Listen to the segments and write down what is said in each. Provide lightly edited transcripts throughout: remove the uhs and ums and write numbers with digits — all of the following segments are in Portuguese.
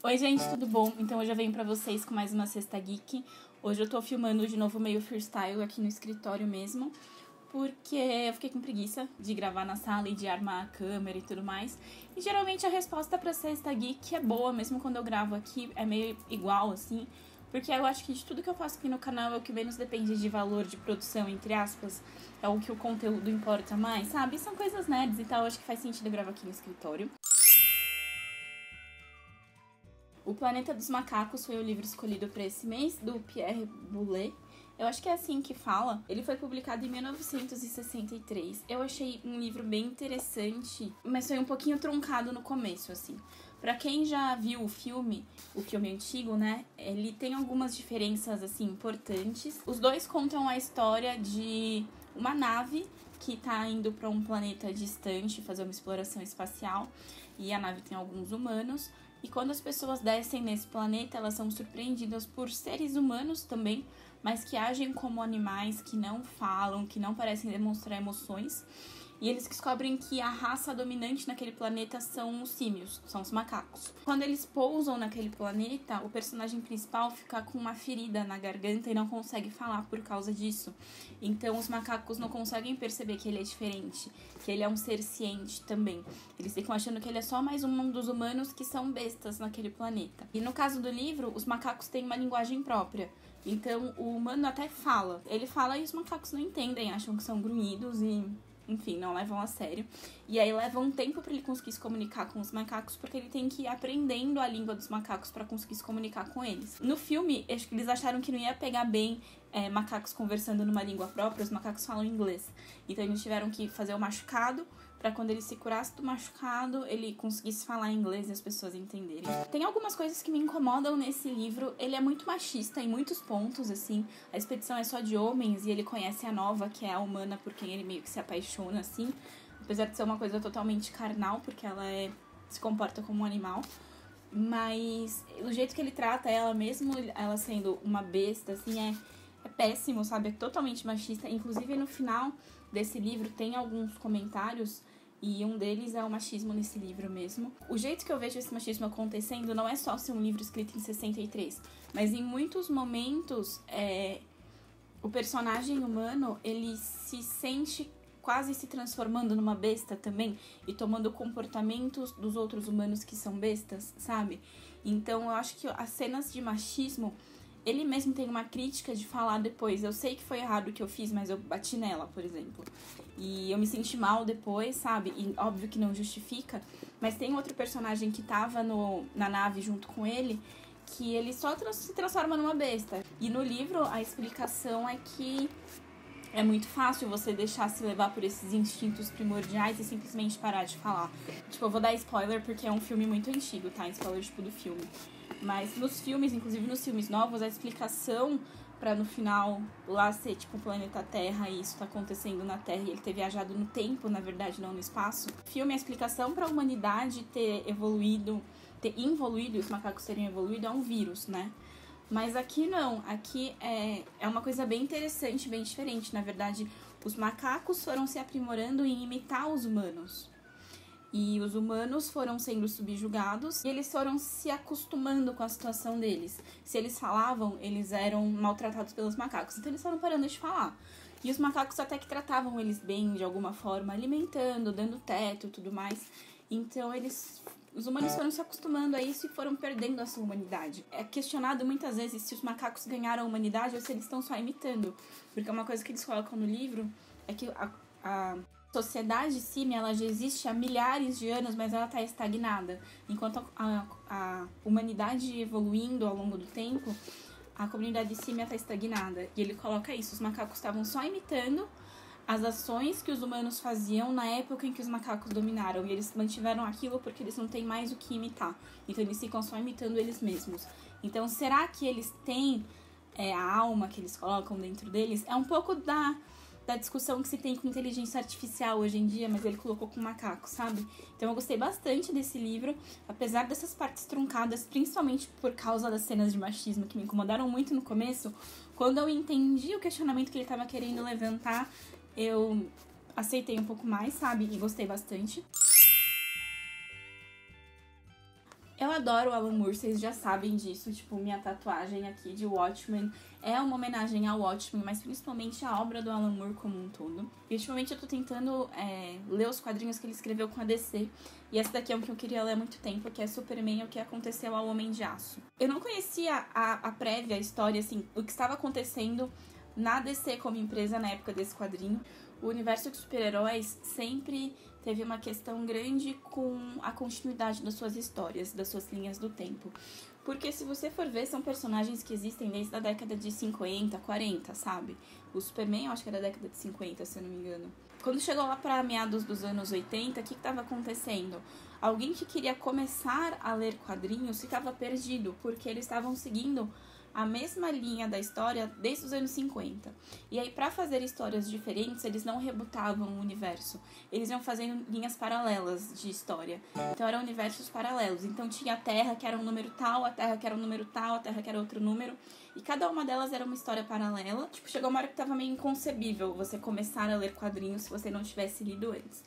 Oi gente, tudo bom? Então hoje eu venho pra vocês com mais uma Sexta Geek. Hoje eu tô filmando de novo meio freestyle aqui no escritório mesmo, porque eu fiquei com preguiça de gravar na sala e de armar a câmera e tudo mais. E geralmente a resposta pra Sexta Geek é boa, mesmo quando eu gravo aqui, é meio igual assim, porque eu acho que de tudo que eu faço aqui no canal é o que menos depende de valor de produção, entre aspas, é o que o conteúdo importa mais, sabe? São coisas nerds e tal, eu acho que faz sentido eu gravar aqui no escritório. O Planeta dos Macacos foi o livro escolhido para esse mês, do Pierre Boulet. Eu acho que é assim que fala. Ele foi publicado em 1963. Eu achei um livro bem interessante, mas foi um pouquinho truncado no começo, assim. Pra quem já viu o filme antigo, né, ele tem algumas diferenças, assim, importantes. Os dois contam a história de uma nave que tá indo para um planeta distante fazer uma exploração espacial, e a nave tem alguns humanos. E quando as pessoas descem nesse planeta, elas são surpreendidas por seres humanos também, mas que agem como animais, que não falam, que não parecem demonstrar emoções. E eles descobrem que a raça dominante naquele planeta são os símios, são os macacos. Quando eles pousam naquele planeta, o personagem principal fica com uma ferida na garganta e não consegue falar por causa disso. Então os macacos não conseguem perceber que ele é diferente, que ele é um ser ciente também. Eles ficam achando que ele é só mais um dos humanos que são bestas naquele planeta. E no caso do livro, os macacos têm uma linguagem própria. Então o humano até fala. Ele fala e os macacos não entendem, acham que são grunhidos e... enfim, não levam a sério. E aí leva um tempo pra ele conseguir se comunicar com os macacos, porque ele tem que ir aprendendo a língua dos macacos pra conseguir se comunicar com eles. No filme, acho que eles acharam que não ia pegar bem macacos conversando numa língua própria, os macacos falam inglês. Então eles tiveram que fazer o machucado, pra quando ele se curasse do machucado, ele conseguisse falar inglês e as pessoas entenderem. Tem algumas coisas que me incomodam nesse livro. Ele é muito machista em muitos pontos, assim. A expedição é só de homens e ele conhece a Nova, que é a humana por quem ele meio que se apaixona, assim. Apesar de ser uma coisa totalmente carnal, porque ela se comporta como um animal. Mas o jeito que ele trata ela, mesmo ela sendo uma besta, assim, é péssimo, sabe? É totalmente machista. Inclusive, no final desse livro tem alguns comentários, e um deles é o machismo nesse livro mesmo. O jeito que eu vejo esse machismo acontecendo não é só ser um livro escrito em 63, mas em muitos momentos o personagem humano, ele se sente quase se transformando numa besta também, e tomando comportamentos dos outros humanos que são bestas, sabe? Então eu acho que as cenas de machismo, ele mesmo tem uma crítica de falar depois. Eu sei que foi errado o que eu fiz, mas eu bati nela, por exemplo. E eu me senti mal depois, sabe? E óbvio que não justifica. Mas tem outro personagem que tava na nave junto com ele, que ele só se transforma numa besta. E no livro a explicação é que é muito fácil você deixar se levar por esses instintos primordiais e simplesmente parar de falar. Tipo, eu vou dar spoiler porque é um filme muito antigo, tá? Spoiler, tipo, do filme. Mas nos filmes, inclusive nos filmes novos, a explicação pra no final lá ser tipo o planeta Terra e isso tá acontecendo na Terra e ele ter viajado no tempo, na verdade, não no espaço. O filme, a explicação pra humanidade ter involuído e os macacos terem evoluído é um vírus, né? Mas aqui não, aqui é uma coisa bem interessante, bem diferente. Na verdade, os macacos foram se aprimorando em imitar os humanos. E os humanos foram sendo subjugados e eles foram se acostumando com a situação deles. Se eles falavam, eles eram maltratados pelos macacos. Então eles foram parando de falar. E os macacos até que tratavam eles bem, de alguma forma, alimentando, dando teto e tudo mais. Então os humanos foram se acostumando a isso e foram perdendo a sua humanidade. É questionado muitas vezes se os macacos ganharam a humanidade ou se eles estão só imitando. Porque uma coisa que eles colocam no livro é que a sociedade símia, ela já existe há milhares de anos, mas ela está estagnada. Enquanto a humanidade evoluindo ao longo do tempo, a comunidade símia está estagnada. E ele coloca isso, os macacos estavam só imitando as ações que os humanos faziam na época em que os macacos dominaram. E eles mantiveram aquilo porque eles não têm mais o que imitar. Então eles ficam só imitando eles mesmos. Então será que eles têm a alma que eles colocam dentro deles? É um pouco da discussão que se tem com inteligência artificial hoje em dia, mas ele colocou com macaco, sabe? Então eu gostei bastante desse livro, apesar dessas partes truncadas, principalmente por causa das cenas de machismo que me incomodaram muito no começo. Quando eu entendi o questionamento que ele estava querendo levantar, eu aceitei um pouco mais, sabe? E gostei bastante. Eu adoro o Alan Moore, vocês já sabem disso, tipo, minha tatuagem aqui de Watchmen é uma homenagem ao Watchmen, mas principalmente à obra do Alan Moore como um todo. E ultimamente eu tô tentando ler os quadrinhos que ele escreveu com a DC, e esse daqui é um que eu queria ler há muito tempo, que é Superman, o que aconteceu ao Homem de Aço. Eu não conhecia a prévia, a história, assim, o que estava acontecendo na DC como empresa na época desse quadrinho. O universo de super-heróis sempre teve uma questão grande com a continuidade das suas histórias, das suas linhas do tempo. Porque se você for ver, são personagens que existem desde a década de 50, 40, sabe? O Superman, eu acho que era da década de 50, se eu não me engano. Quando chegou lá para meados dos anos 80, o que estava acontecendo? Alguém que queria começar a ler quadrinhos ficava perdido, porque eles estavam seguindo a mesma linha da história desde os anos 50. E aí, para fazer histórias diferentes, eles não rebutavam o universo. Eles iam fazendo linhas paralelas de história. Então, eram universos paralelos. Então, tinha a Terra, que era um número tal, a Terra, que era um número tal, a Terra, que era outro número. E cada uma delas era uma história paralela. Tipo, chegou uma hora que tava meio inconcebível você começar a ler quadrinhos se você não tivesse lido antes.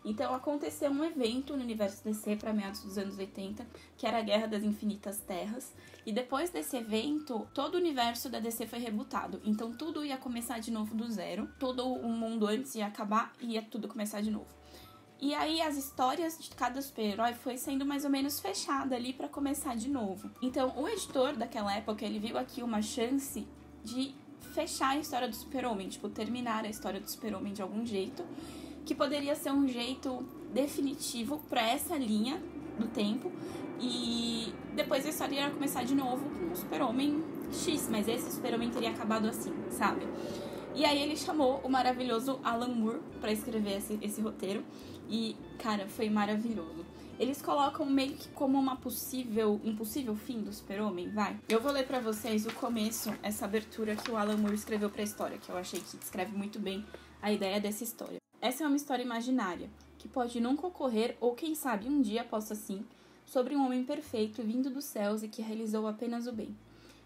Então, aconteceu um evento no universo DC para meados dos anos 80, que era a Guerra das Infinitas Terras. E depois desse evento, todo o universo da DC foi rebutado. Então, tudo ia começar de novo do zero. Todo o mundo antes ia acabar e ia tudo começar de novo. E aí, as histórias de cada super-herói foi sendo mais ou menos fechada ali para começar de novo. Então, o editor daquela época, ele viu aqui uma chance de fechar a história do Super-Homem. Tipo, terminar a história do Super-Homem de algum jeito, que poderia ser um jeito definitivo para essa linha do tempo, e depois a história ia começar de novo com o Super-Homem X, mas esse Super-Homem teria acabado assim, sabe? E aí ele chamou o maravilhoso Alan Moore para escrever esse roteiro, e, cara, foi maravilhoso. Eles colocam meio que como um possível fim do Super-Homem, vai? Eu vou ler pra vocês o começo, essa abertura que o Alan Moore escreveu pra história, que eu achei que descreve muito bem a ideia dessa história. Essa é uma história imaginária, que pode nunca ocorrer, ou quem sabe um dia possa sim, sobre um homem perfeito vindo dos céus e que realizou apenas o bem.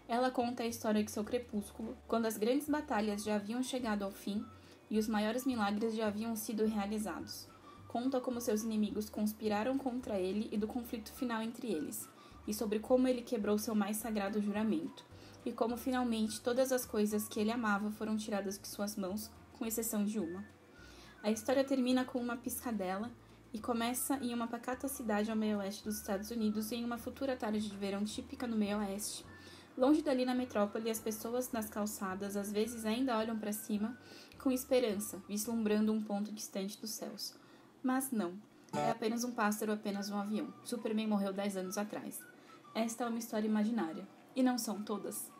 Ela conta a história de seu crepúsculo, quando as grandes batalhas já haviam chegado ao fim e os maiores milagres já haviam sido realizados. Conta como seus inimigos conspiraram contra ele e do conflito final entre eles, e sobre como ele quebrou seu mais sagrado juramento, e como finalmente todas as coisas que ele amava foram tiradas de suas mãos, com exceção de uma. A história termina com uma piscadela e começa em uma pacata cidade ao meio-oeste dos Estados Unidos em uma futura tarde de verão típica no meio-oeste. Longe dali na metrópole, as pessoas nas calçadas às vezes ainda olham para cima com esperança, vislumbrando um ponto distante dos céus. Mas não, é apenas um pássaro, apenas um avião. Superman morreu 10 anos atrás. Esta é uma história imaginária. E não são todas.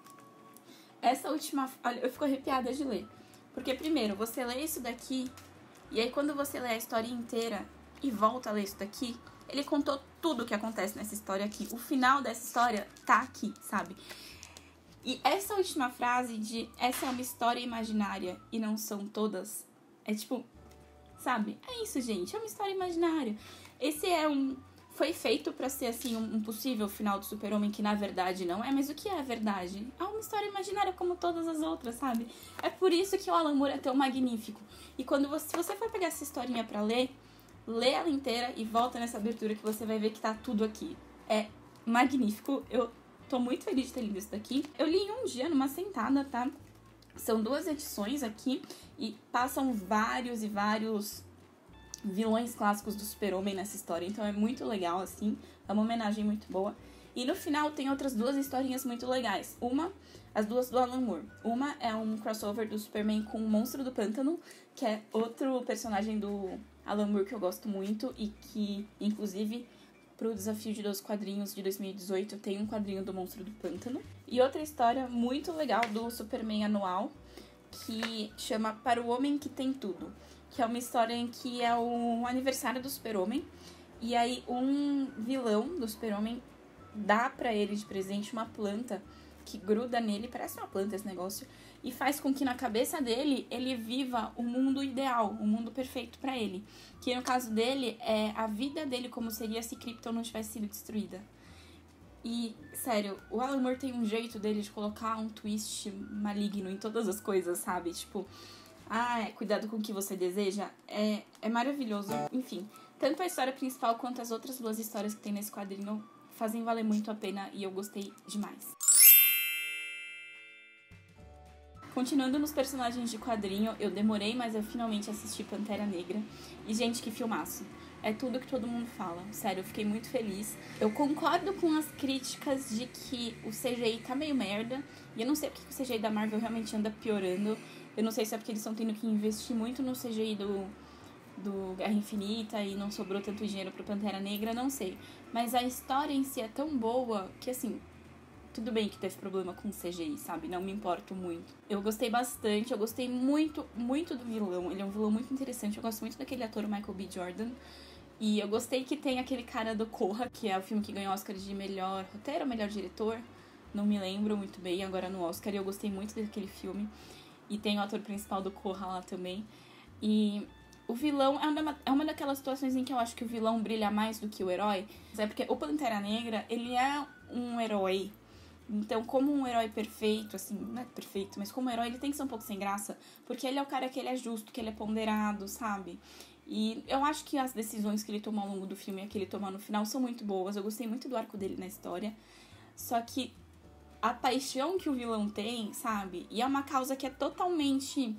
Essa última... Eu fico arrepiada de ler. Porque, primeiro, você lê isso daqui... E aí, quando você lê a história inteira e volta a ler isso daqui, ele contou tudo o que acontece nessa história aqui. O final dessa história tá aqui, sabe? E essa última frase de essa é uma história imaginária e não são todas, é tipo, sabe? É isso, gente, é uma história imaginária. Esse foi feito pra ser, assim, um possível final do Super-Homem, que na verdade não é, mas o que é a verdade? É uma história imaginária como todas as outras, sabe? É por isso que o Alan Moore é tão magnífico. E se você for pegar essa historinha pra ler, lê ela inteira e volta nessa abertura que você vai ver que tá tudo aqui. É magnífico, eu tô muito feliz de ter lido isso daqui. Eu li em um dia, numa sentada, tá? São 2 edições aqui e passam vários e vários vilões clássicos do Super-Homem nessa história, então é muito legal, assim, é uma homenagem muito boa. E no final tem outras 2 historinhas muito legais. As 2 do Alan Moore. Uma é um crossover do Superman com o Monstro do Pântano, que é outro personagem do Alan Moore que eu gosto muito e que, inclusive, pro Desafio de 12 Quadrinhos de 2018 tem um quadrinho do Monstro do Pântano. E outra história muito legal do Superman anual, que chama Para o Homem que Tem Tudo, que é uma história em que é o aniversário do Super-Homem, e aí um vilão do Super-Homem dá pra ele de presente uma planta que gruda nele, parece uma planta esse negócio, e faz com que na cabeça dele ele viva o mundo ideal, o mundo perfeito pra ele. Que no caso dele é a vida dele como seria se Krypton não tivesse sido destruída. E, sério, o Alan Moore tem um jeito dele de colocar um twist maligno em todas as coisas, sabe? Tipo, cuidado com o que você deseja. É maravilhoso. Enfim, tanto a história principal quanto as outras 2 histórias que tem nesse quadrinho fazem valer muito a pena e eu gostei demais. Continuando nos personagens de quadrinho, eu demorei, mas eu finalmente assisti Pantera Negra. E, gente, que filmaço. É tudo que todo mundo fala. Sério, eu fiquei muito feliz. Eu concordo com as críticas de que o CGI tá meio merda. E eu não sei porque o CGI da Marvel realmente anda piorando. Eu não sei se é porque eles estão tendo que investir muito no CGI do Guerra Infinita e não sobrou tanto dinheiro pro Pantera Negra, não sei. Mas a história em si é tão boa que, assim, tudo bem que teve problema com o CGI, sabe? Não me importo muito. Eu gostei bastante, eu gostei muito, muito do vilão. Ele é um vilão muito interessante, eu gosto muito daquele ator, Michael B. Jordan. E eu gostei que tem aquele cara do Corra, que é o filme que ganhou o Oscar de melhor roteiro, melhor diretor. Não me lembro muito bem agora no Oscar, e eu gostei muito daquele filme. E tem o ator principal do Corra lá também. E o vilão é uma daquelas situações em que eu acho que o vilão brilha mais do que o herói. É porque o Pantera Negra, ele é um herói. Então, como um herói perfeito, assim, não é perfeito, mas como herói, ele tem que ser um pouco sem graça, porque ele é o cara que ele é justo, que ele é ponderado, sabe? E eu acho que as decisões que ele tomou ao longo do filme e que ele tomou no final são muito boas. Eu gostei muito do arco dele na história. Só que a paixão que o vilão tem, sabe? E é uma causa que é totalmente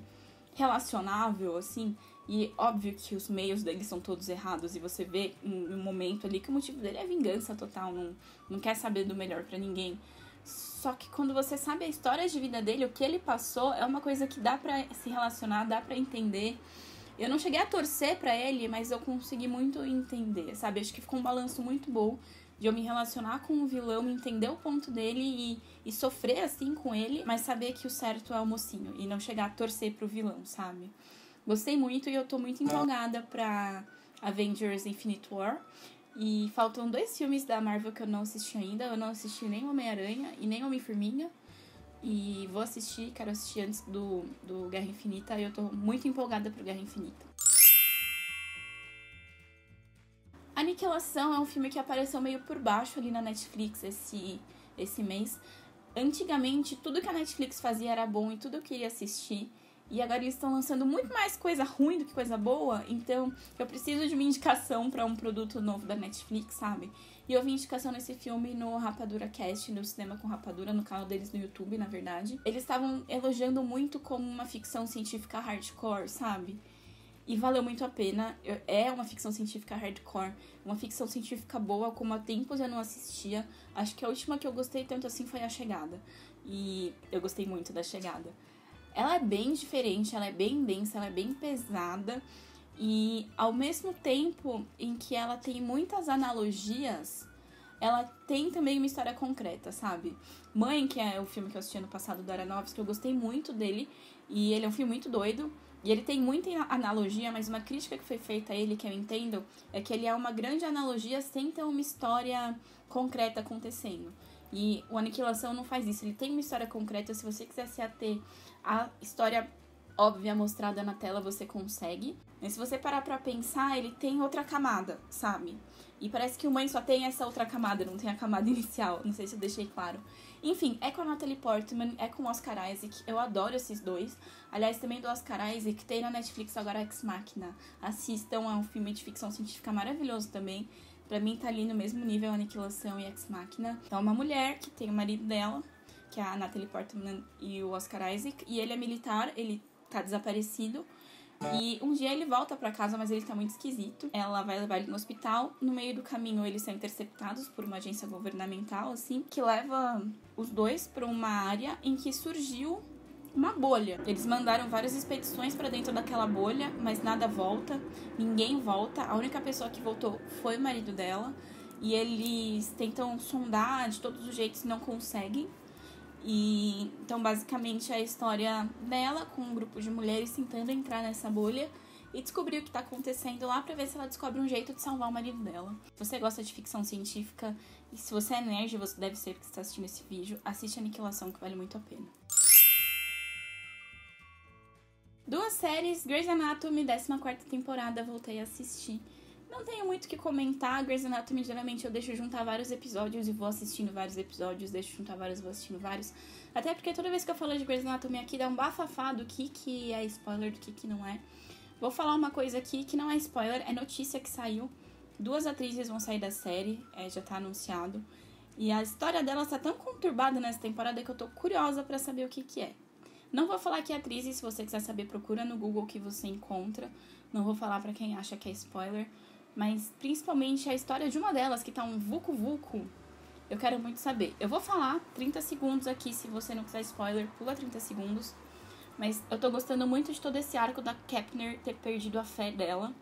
relacionável, assim. E óbvio que os meios dele são todos errados. E você vê em um momento ali que o motivo dele é vingança total. Não quer saber do melhor pra ninguém. Só que quando você sabe a história de vida dele, o que ele passou, é uma coisa que dá pra se relacionar, dá pra entender. Eu não cheguei a torcer pra ele, mas eu consegui muito entender, sabe? Acho que ficou um balanço muito bom de eu me relacionar com o vilão, entender o ponto dele e sofrer assim com ele, mas saber que o certo é o mocinho e não chegar a torcer pro vilão, sabe? Gostei muito e eu tô muito empolgada pra Avengers Infinite War. E faltam 2 filmes da Marvel que eu não assisti ainda. Eu não assisti nem Homem-Aranha e nem Homem-Formiga. E vou assistir, quero assistir antes do Guerra Infinita. E eu tô muito empolgada pro Guerra Infinita. Aniquilação é um filme que apareceu meio por baixo ali na Netflix esse mês. Antigamente, tudo que a Netflix fazia era bom e tudo eu queria assistir. E agora eles estão lançando muito mais coisa ruim do que coisa boa. Então, eu preciso de uma indicação pra um produto novo da Netflix, sabe? E eu vi indicação nesse filme no Rapadura Cast, no Cinema com Rapadura, no canal deles no YouTube, na verdade. Eles estavam elogiando muito como uma ficção científica hardcore, sabe? E valeu muito a pena. É uma ficção científica hardcore, uma ficção científica boa, como há tempos eu não assistia. Acho que a última que eu gostei tanto assim foi A Chegada. E eu gostei muito da Chegada. Ela é bem diferente, ela é bem densa, ela é bem pesada. E ao mesmo tempo em que ela tem muitas analogias, ela tem também uma história concreta, sabe? Mãe, que é o filme que eu assisti ano passado do Aronofsky, eu gostei muito dele. E ele é um filme muito doido. E ele tem muita analogia, mas uma crítica que foi feita a ele, que eu entendo, é que ele é uma grande analogia sem ter uma história concreta acontecendo. E o Aniquilação não faz isso. Ele tem uma história concreta. Se você quiser se ater à história óbvia mostrada na tela, você consegue. Mas se você parar pra pensar, ele tem outra camada, sabe? E parece que o Mãe só tem essa outra camada, não tem a camada inicial. Não sei se eu deixei claro. Enfim, é com a Natalie Portman, é com o Oscar Isaac. Eu adoro esses dois. Aliás, também do Oscar Isaac, tem na Netflix agora Ex Machina. Assistam, é um filme de ficção científica maravilhoso também. Pra mim tá ali no mesmo nível Aniquilação e Ex Machina. Então, uma mulher que tem o marido dela, que é a Natalie Portman e o Oscar Isaac. E ele é militar, ele tá desaparecido. E um dia ele volta pra casa, mas ele tá muito esquisito. Ela vai levar ele no hospital. No meio do caminho, eles são interceptados por uma agência governamental, assim, que leva os dois pra uma área em que surgiu uma bolha. Eles mandaram várias expedições pra dentro daquela bolha, mas nada volta. Ninguém volta. A única pessoa que voltou foi o marido dela. E eles tentam sondar de todos os jeitos e não conseguem. E então, basicamente, é a história dela com um grupo de mulheres tentando entrar nessa bolha e descobrir o que tá acontecendo lá pra ver se ela descobre um jeito de salvar o marido dela. Se você gosta de ficção científica e se você é nerd, você deve ser porque você tá assistindo esse vídeo, assiste Aniquilação, que vale muito a pena. 2 séries, Grey's Anatomy, 14ª temporada, voltei a assistir. Não tenho muito o que comentar. Grey's Anatomy, geralmente eu deixo juntar vários episódios e vou assistindo vários episódios, deixo juntar vários e vou assistindo vários. Até porque toda vez que eu falo de Grey's Anatomy aqui dá um bafafá do que é spoiler, do que não é. Vou falar uma coisa aqui que não é spoiler, é notícia que saiu. 2 atrizes vão sair da série, já tá anunciado. E a história delas tá tão conturbada nessa temporada que eu tô curiosa pra saber o que é. Não vou falar que é atriz, e se você quiser saber, procura no Google que você encontra. Não vou falar pra quem acha que é spoiler. Mas principalmente a história de uma delas, que tá um vucu-vucu. Eu quero muito saber. Eu vou falar 30 segundos aqui, se você não quiser spoiler, pula 30 segundos. Mas eu tô gostando muito de todo esse arco da Kepner ter perdido a fé dela.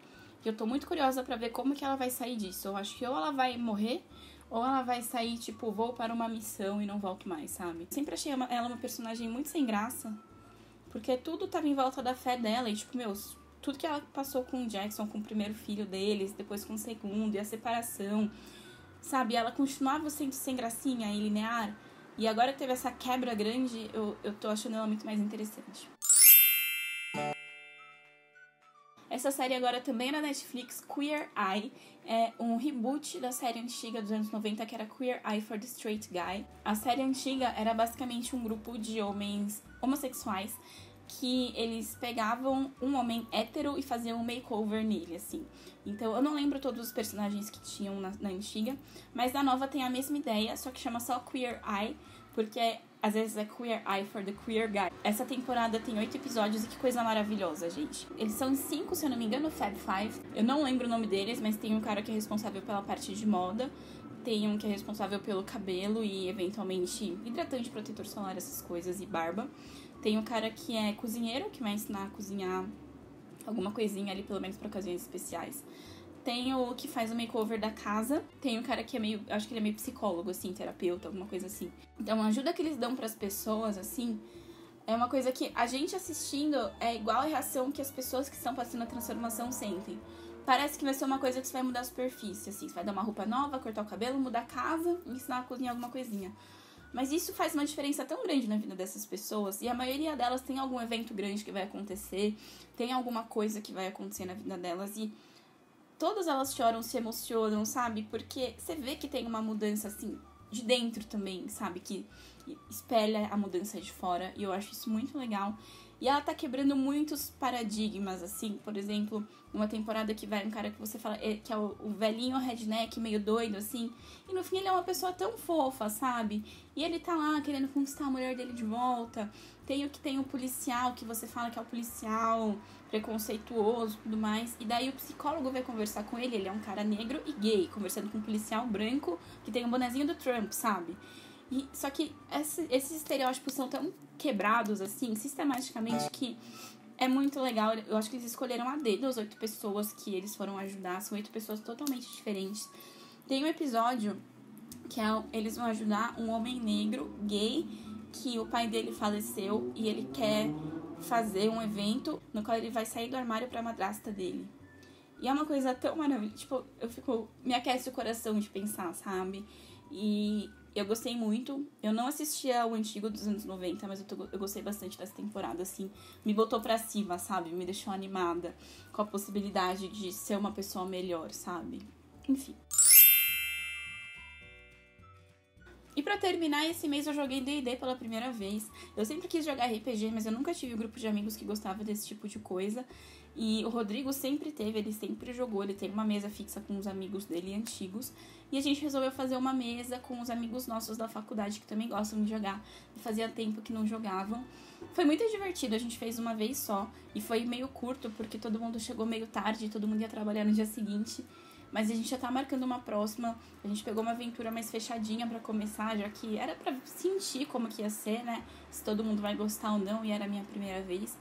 E eu tô muito curiosa pra ver como que ela vai sair disso. Eu acho que ou ela vai morrer, ou ela vai sair, tipo, vou para uma missão e não volto mais, sabe? Sempre achei ela uma personagem muito sem graça. Porque tudo tava em volta da fé dela. E, tipo, tudo que ela passou com o Jackson, com o primeiro filho deles, depois com o segundo, e a separação, sabe? Ela continuava sendo sem gracinha e linear. E agora que teve essa quebra grande, eu tô achando ela muito mais interessante. Essa série agora também é na Netflix, Queer Eye. É um reboot da série antiga dos anos 90, que era Queer Eye for the Straight Guy. A série antiga era basicamente um grupo de homens homossexuais que eles pegavam um homem hétero e faziam um makeover nele, assim. Então, eu não lembro todos os personagens que tinham na antiga, mas na nova tem a mesma ideia, só que chama só Queer Eye, porque às vezes é Queer Eye for the Queer Guy. Essa temporada tem 8 episódios e que coisa maravilhosa, gente. Eles são 5, se eu não me engano, Fab Five. Eu não lembro o nome deles, mas tem um cara que é responsável pela parte de moda, tem um que é responsável pelo cabelo e, eventualmente, hidratante, protetor solar, essas coisas, e barba. Tem um cara que é cozinheiro, que vai ensinar a cozinhar alguma coisinha ali, pelo menos para ocasiões especiais. Tem o que faz o makeover da casa. Tem o cara que é meio... acho que ele é meio psicólogo, assim, terapeuta, alguma coisa assim. Então, a ajuda que eles dão pras pessoas, assim, é uma coisa que a gente assistindo é igual a reação que as pessoas que estão passando a transformação sentem. Parece que vai ser uma coisa que você vai mudar a superfície, assim. Você vai dar uma roupa nova, cortar o cabelo, mudar a casa e ensinar a cozinhar alguma coisinha. Mas isso faz uma diferença tão grande na vida dessas pessoas. E a maioria delas tem algum evento grande que vai acontecer. Tem alguma coisa que vai acontecer na vida delas. E todas elas choram, se emocionam, sabe? Porque você vê que tem uma mudança, assim, de dentro também, sabe? Que espelha a mudança de fora. E eu acho isso muito legal. E ela tá quebrando muitos paradigmas, assim. Por exemplo, uma temporada que vai um cara que você fala... que é o velhinho redneck, meio doido, assim. E no fim ele é uma pessoa tão fofa, sabe? E ele tá lá querendo conquistar a mulher dele de volta. Tem o policial, que você fala que é o policial preconceituoso e tudo mais. E daí o psicólogo vai conversar com ele. Ele é um cara negro e gay, conversando com um policial branco que tem um bonezinho do Trump, sabe? E, só que esses estereótipos são tão quebrados, assim, sistematicamente, que é muito legal. Eu acho que eles escolheram a dedo as 8 pessoas que eles foram ajudar. São 8 pessoas totalmente diferentes. Tem um episódio que eles vão ajudar um homem negro, gay, que o pai dele faleceu e ele quer fazer um evento no qual ele vai sair do armário pra madrasta dele. E é uma coisa tão maravilhosa. Tipo, me aquece o coração de pensar, sabe? E eu gostei muito. Eu não assistia o antigo dos anos 90, mas eu gostei bastante dessa temporada, assim. Me botou pra cima, sabe? Me deixou animada com a possibilidade de ser uma pessoa melhor, sabe? Enfim. E pra terminar, esse mês eu joguei D&D pela primeira vez. Eu sempre quis jogar RPG, mas eu nunca tive um grupo de amigos que gostava desse tipo de coisa. E o Rodrigo sempre teve, ele sempre jogou, ele tem uma mesa fixa com os amigos dele antigos. E a gente resolveu fazer uma mesa com os amigos nossos da faculdade que também gostam de jogar. E fazia tempo que não jogavam. Foi muito divertido, a gente fez uma vez só. E foi meio curto, porque todo mundo chegou meio tarde, todo mundo ia trabalhar no dia seguinte. Mas a gente já tá marcando uma próxima. A gente pegou uma aventura mais fechadinha pra começar, já que era pra sentir como que ia ser, né? Se todo mundo vai gostar ou não, e era a minha primeira vez.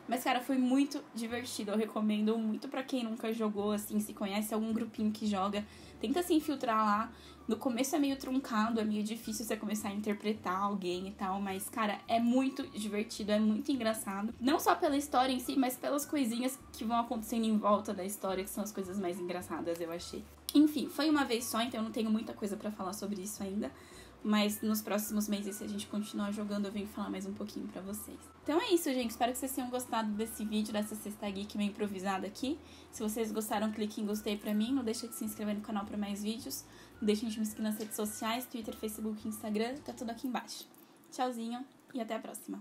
Mas, cara, foi muito divertido. Eu recomendo muito pra quem nunca jogou, assim, se conhece algum grupinho que joga. Tenta se infiltrar lá. No começo é meio truncado, é meio difícil você começar a interpretar alguém e tal. Mas, cara, é muito divertido, é muito engraçado. Não só pela história em si, mas pelas coisinhas que vão acontecendo em volta da história, que são as coisas mais engraçadas, eu achei. Enfim, foi uma vez só, então eu não tenho muita coisa pra falar sobre isso ainda. Mas nos próximos meses, se a gente continuar jogando, eu venho falar mais um pouquinho pra vocês. Então é isso, gente. Espero que vocês tenham gostado desse vídeo, dessa Sexta Geek meio improvisada aqui. Se vocês gostaram, clique em gostei pra mim. Não deixa de se inscrever no canal pra mais vídeos. Não deixa de me seguir nas redes sociais, Twitter, Facebook, Instagram. Tá tudo aqui embaixo. Tchauzinho e até a próxima.